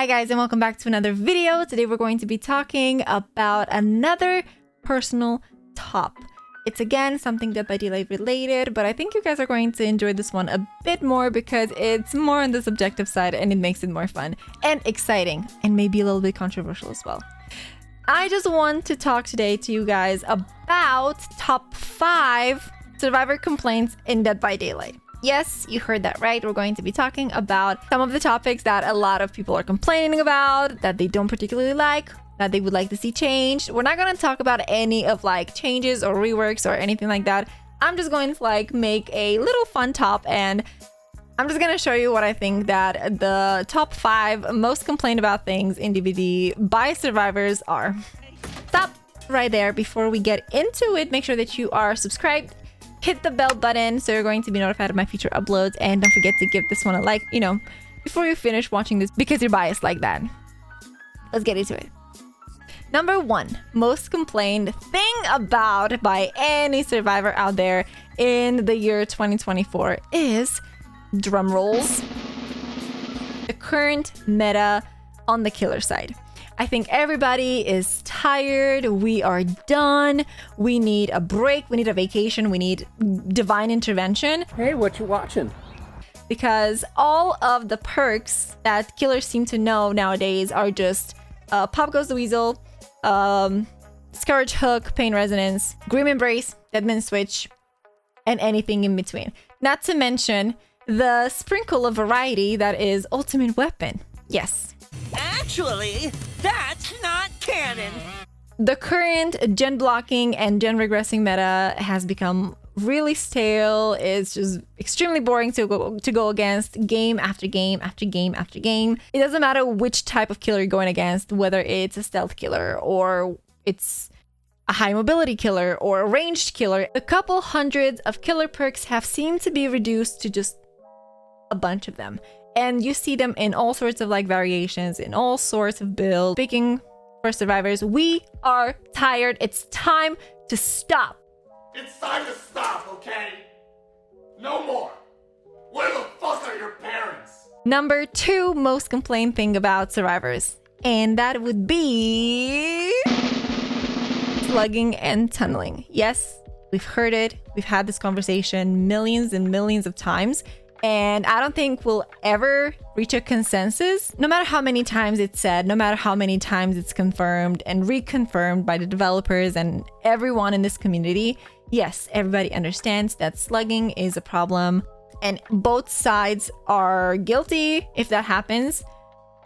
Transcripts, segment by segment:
Hi guys, and welcome back to another video. Today we're going to be talking about another personal top. It's again something Dead by Daylight related, but I think you guys are going to enjoy this one a bit more because it's more on the subjective side and it makes it more fun and exciting and maybe a little bit controversial as well. I just want to talk today to you guys about top 5 survivor complaints in Dead by Daylight. Yes, you heard that right. We're going to be talking about some of the topics that a lot of people are complaining about, that they don't particularly like, that they would like to see changed. We're not going to talk about any of like changes or reworks or anything like that. I'm just going to like make a little fun top, and I'm just going to show you what I think that the top 5 most complained about things in DBD by survivors are. Stop right there. Before we get into it, make sure that you are subscribed. Hit the bell button so you're going to be notified of my future uploads, and don't forget to give this one a like, before you finish watching this because you're biased like that. Let's get into it. Number 1 most complained thing about by any survivor out there in the year 2024 is, drum rolls, the current meta on the killer side. I think everybody is tired. We are done. We need a break. We need a vacation. We need divine intervention. Hey, what you watching? Because all of the perks that killers seem to know nowadays are just Pop Goes the Weasel, Scourge Hook, Pain Resonance, Grim Embrace, Deadman Switch, and anything in between. Not to mention the sprinkle of variety that is Ultimate Weapon. Yes. Actually, that's not canon. The current gen blocking and gen regressing meta has become really stale. It's just extremely boring to go against game after game after game after game. It doesn't matter which type of killer you're going against, whether it's a stealth killer or it's a high mobility killer or a ranged killer. A couple hundreds of killer perks have seemed to be reduced to just a bunch of them. And you see them in all sorts of like variations, in all sorts of builds. Speaking for survivors, we are tired. It's time to stop. It's time to stop, okay? No more. Where the fuck are your parents? Number 2 most complained thing about survivors, and that would be slugging and tunneling. Yes, we've heard it. We've had this conversation millions and millions of times. And I don't think we'll ever reach a consensus, no matter how many times it's said, no matter how many times it's confirmed and reconfirmed by the developers and everyone in this community. Yes, everybody understands that slugging is a problem and both sides are guilty if that happens.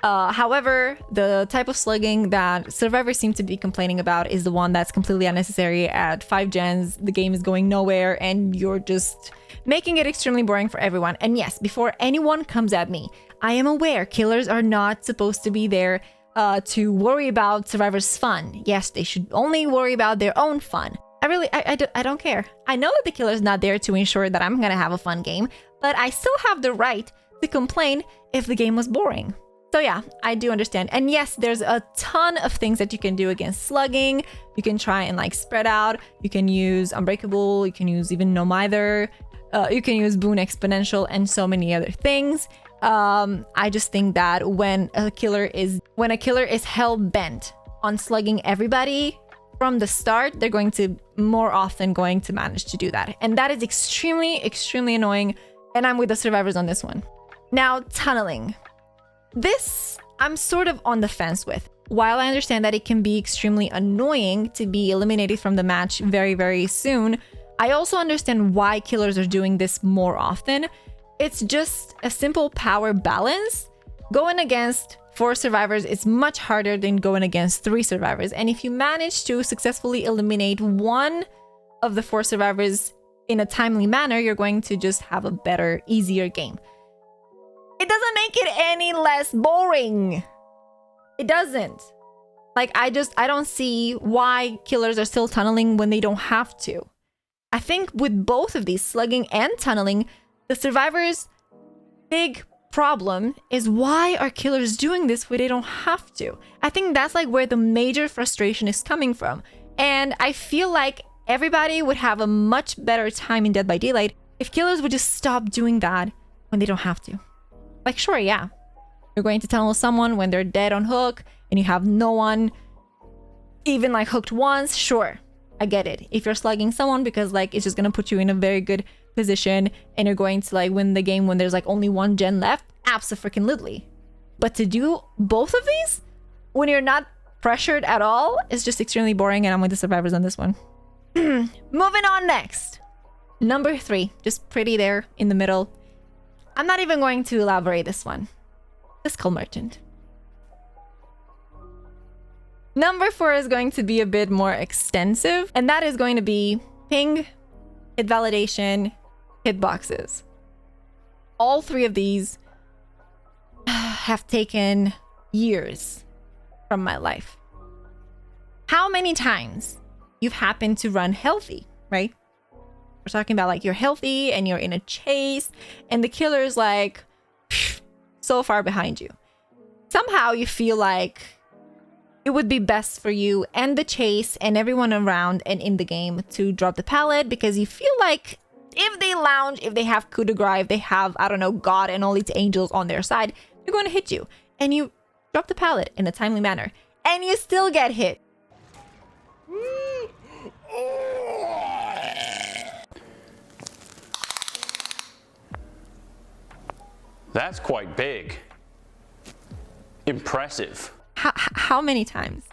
However, the type of slugging that survivors seem to be complaining about is the one that's completely unnecessary. At 5 gens, the game is going nowhere and you're just making it extremely boring for everyone. And yes, before anyone comes at me, I am aware killers are not supposed to be there to worry about survivors' fun. Yes, they should only worry about their own fun. I don't care. I know that the killer's not there to ensure that I'm gonna have a fun game, but I still have the right to complain if the game was boring. So yeah, I do understand. And yes, there's a ton of things that you can do against slugging. You can try and like spread out. You can use Unbreakable. You can use even No Mither. You can use Boon Exponential and so many other things. I just think that when a killer is hell bent on slugging everybody from the start, they're going to more often manage to do that. And that is extremely, extremely annoying. And I'm with the survivors on this one. Now, tunneling. This I'm sort of on the fence with. While I understand that it can be extremely annoying to be eliminated from the match very, very soon, I also understand why killers are doing this more often. It's just a simple power balance. Going against 4 survivors is much harder than going against 3 survivors. And if you manage to successfully eliminate one of the 4 survivors in a timely manner, you're going to just have a better, easier game. It doesn't make it any less boring. It doesn't. Like, I don't see why killers are still tunneling when they don't have to. I think with both of these, slugging and tunneling, the survivors' big problem is, why are killers doing this when they don't have to? I think that's like where the major frustration is coming from. And I feel like everybody would have a much better time in Dead by Daylight if killers would just stop doing that when they don't have to. Like, sure, yeah, You're going to tunnel someone when they're dead on hook and you have no one even like hooked once. Sure, I get it. If you're slugging someone because like it's just gonna put you in a very good position and you're going to like win the game when there's like only one gen left, abso-freaking-lutely. But to do both of these when you're not pressured at all is just extremely boring, and I'm with the survivors on this one. Moving on next. Number 3, just pretty there in the middle. I'm not even going to elaborate this one. The Skull Merchant. Number 4 is going to be a bit more extensive, and that is going to be ping, hit validation, hitboxes. All 3 of these have taken years from my life. How many times you've happened to run healthy, right? We're talking about like you're healthy and you're in a chase and the killer is like so far behind you. Somehow you feel like it would be best for you and the chase and everyone around and in the game to drop the pallet, because you feel like if they lounge, if they have coup de grace, if they have, I don't know, God and all its angels on their side, they're going to hit you. And you drop the pallet in a timely manner and you still get hit. That's quite big. Impressive. How many times?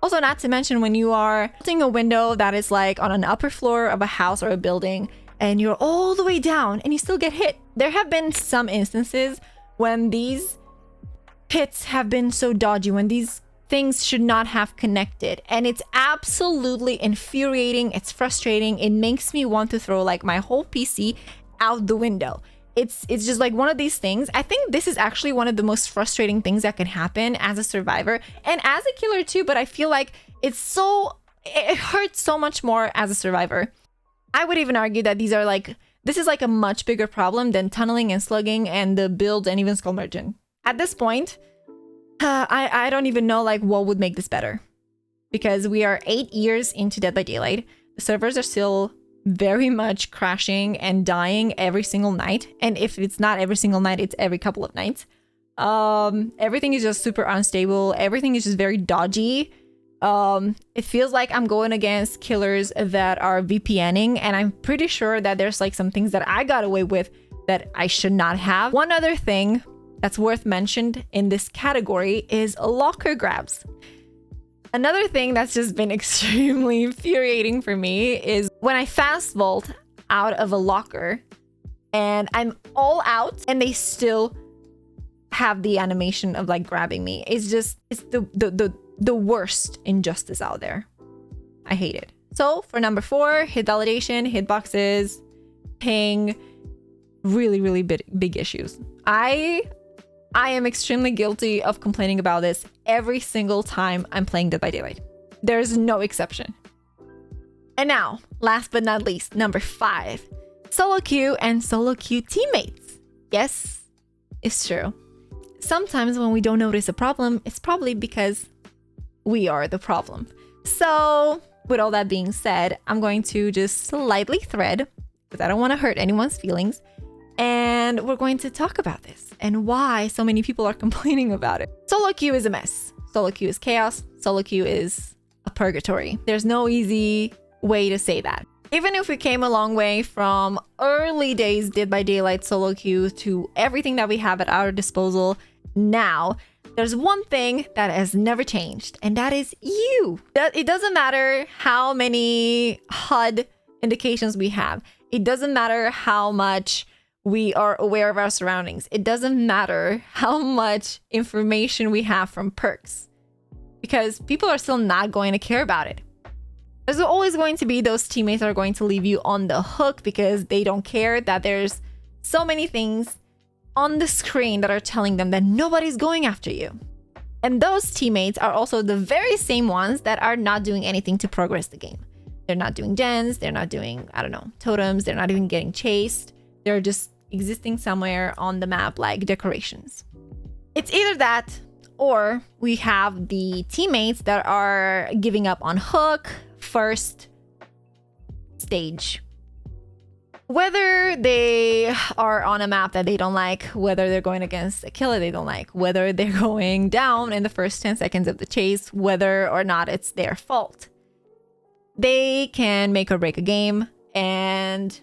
Also, not to mention when you are building a window that is like on an upper floor of a house or a building and you're all the way down and you still get hit. There have been some instances when these hits have been so dodgy, when these things should not have connected, and it's absolutely infuriating. It's frustrating. It makes me want to throw like my whole PC out the window. It's just like one of these things. I think this is actually one of the most frustrating things that can happen as a survivor and as a killer too, but I feel like it hurts so much more as a survivor. I would even argue that this is like a much bigger problem than tunneling and slugging and the build and even Skull Merchant. At this point, I don't even know like what would make this better, because we are 8 years into Dead by Daylight. The servers are still very much crashing and dying every single night, and if it's not every single night, it's every couple of nights. Everything is just super unstable. Everything is just very dodgy. It feels like I'm going against killers that are VPNing, and I'm pretty sure that there's like some things that I got away with that I should not have. One other thing that's worth mentioned in this category is locker grabs. Another thing that's just been extremely infuriating for me is when I fast vault out of a locker and I'm all out and they still have the animation of like grabbing me. It's the worst injustice out there. I hate it. So for number 4, hit validation, hitboxes, ping, really big issues. I am extremely guilty of complaining about this every single time I'm playing Dead by Daylight. There's no exception. And now, last but not least, number 5, solo queue and solo queue teammates. Yes, it's true. Sometimes when we don't notice a problem, it's probably because we are the problem. So with all that being said, I'm going to just slightly thread, because I don't want to hurt anyone's feelings. And we're going to talk about this and why so many people are complaining about it. Solo queue is a mess. Solo queue is chaos. Solo queue is a purgatory. There's no easy way to say that. Even if we came a long way from early days Dead by Daylight solo queue to everything that we have at our disposal now, there's one thing that has never changed, and that is you. It doesn't matter how many HUD indications we have. It doesn't matter how much we are aware of our surroundings. It doesn't matter how much information we have from perks, because people are still not going to care about it. There's always going to be those teammates that are going to leave you on the hook because they don't care that there's so many things on the screen that are telling them that nobody's going after you. And those teammates are also the very same ones that are not doing anything to progress the game. They're not doing gens, they're not doing, I don't know, totems, they're not even getting chased. They're just existing somewhere on the map like decorations. It's either that, or we have the teammates that are giving up on hook first stage, Whether they are on a map that they don't like, whether they're going against a killer they don't like, whether they're going down in the first 10 seconds of the chase, whether or not it's their fault. They can make or break a game. And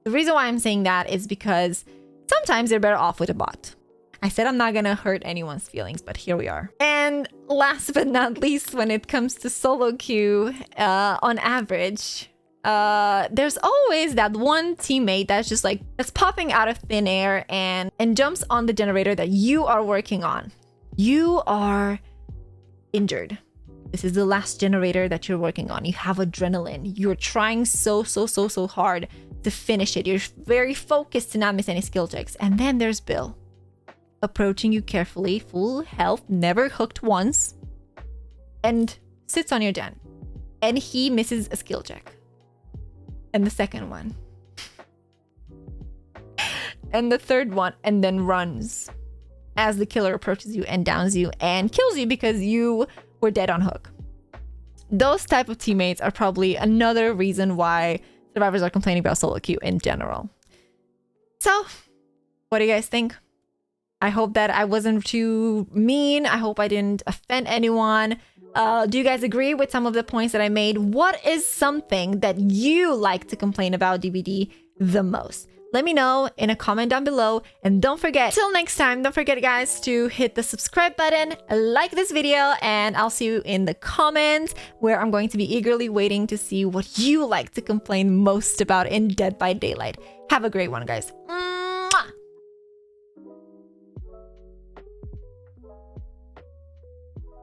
the reason why I'm saying that is because sometimes they're better off with a bot. I said I'm not gonna hurt anyone's feelings, but here we are. And last but not least, when it comes to solo queue, on average, there's always that one teammate that's just like, that's popping out of thin air and jumps on the generator that you are working on. You are injured. This is the last generator that you're working on. You have adrenaline. You're trying so hard to finish it. You're very focused to not miss any skill checks. And then there's Bill, approaching you carefully, full health, never hooked once, and sits on your gen. And he misses a skill check. And the second one. And the third one, and then runs as the killer approaches you and downs you and kills you because you were dead on hook. Those type of teammates are probably another reason why survivors are complaining about solo queue in general. So, what do you guys think? I hope that I wasn't too mean. I hope I didn't offend anyone. Do you guys agree with some of the points that I made? What is something that you like to complain about DBD the most? Let me know in a comment down below. And don't forget, till next time, don't forget guys to hit the subscribe button, like this video, and I'll see you in the comments where I'm going to be eagerly waiting to see what you like to complain most about in Dead by Daylight. Have a great one, guys.